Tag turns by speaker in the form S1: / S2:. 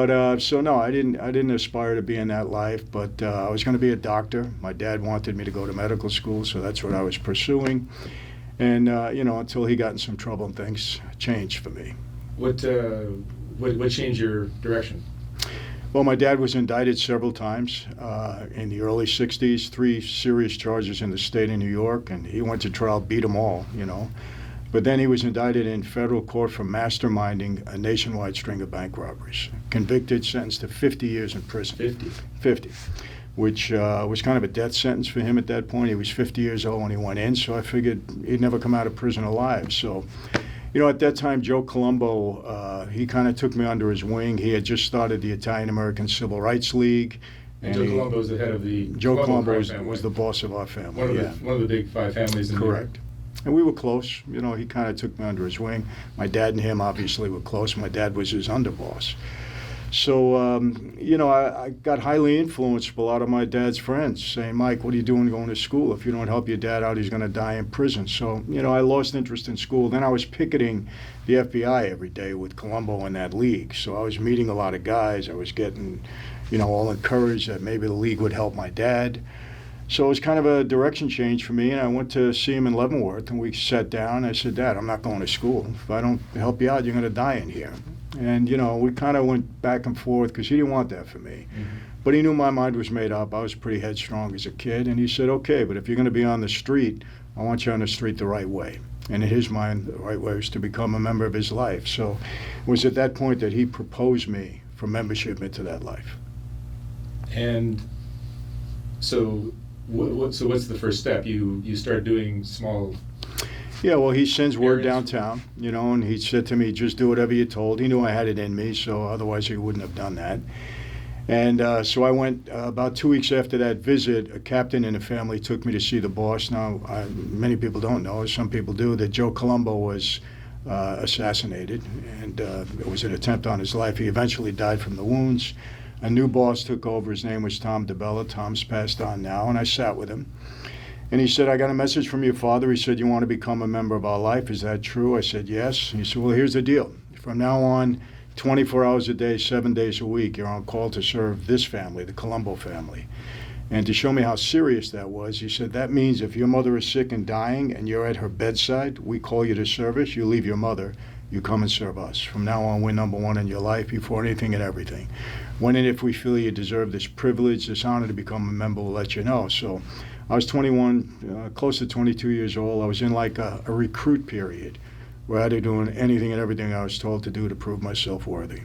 S1: But so no, I didn't aspire to be in that life. But I was going to be a doctor. My dad wanted me to go to medical school, so that's what I was pursuing. And until he got in some trouble and things changed for me.
S2: What changed your direction?
S1: Well, my dad was indicted several times in the early 60s, 3 serious charges in the state of New York, and he went to trial, beat them all, But then he was indicted in federal court for masterminding a nationwide string of bank robberies. Convicted, sentenced to 50 years in prison. 50, which was kind of a death sentence for him at that point. He was 50 years old when he went in, so I figured he'd never come out of prison alive. So, at that time, Joe Colombo, he kind of took me under his wing. He had just started the Italian-American Civil Rights League.
S2: And Joe Colombo was the head of the
S1: Joe Colombo was the boss of our family.
S2: One of the big 5 families in New York.
S1: Correct. And we were close. He kind of took me under his wing. My dad and him obviously were close. My dad was his underboss. So, I got highly influenced by a lot of my dad's friends saying, Mike, what are you doing going to school? If you don't help your dad out, he's going to die in prison. So, I lost interest in school. Then I was picketing the FBI every day with Colombo in that league. So I was meeting a lot of guys. I was getting, all encouraged that maybe the league would help my dad. So it was kind of a direction change for me, and I went to see him in Leavenworth, and we sat down. I said, Dad, I'm not going to school. If I don't help you out, you're going to die in here. And, we kind of went back and forth because he didn't want that for me. Mm-hmm. But he knew my mind was made up. I was pretty headstrong as a kid, and he said, okay, but if you're going to be on the street, I want you on the street the right way. And in his mind, the right way was to become a member of his life. So it was at that point that he proposed me for membership into that life.
S2: And so what's the first step? You start doing small...
S1: Yeah, well, he sends word downtown, and he said to me, just do whatever you're told. He knew I had it in me, so otherwise he wouldn't have done that. And so I went about 2 weeks after that visit. A captain in the family took me to see the boss. Now, many people don't know, some people do, that Joe Colombo was assassinated, and it was an attempt on his life. He eventually died from the wounds. A new boss took over. His name was Tom DeBella. Tom's passed on now, and I sat with him. And he said, I got a message from your father. He said, you want to become a member of our life. Is that true? I said, yes. He said, well, here's the deal. From now on, 24 hours a day, 7 days a week, you're on call to serve this family, the Colombo family. And to show me how serious that was, he said, that means if your mother is sick and dying and you're at her bedside, we call you to service, you leave your mother, you come and serve us. From now on, we're number one in your life before anything and everything. When and if we feel you deserve this privilege, this honor to become a member, we'll let you know. So I was 21, close to 22 years old. I was in like a recruit period where I had to do anything and everything I was told to do to prove myself worthy.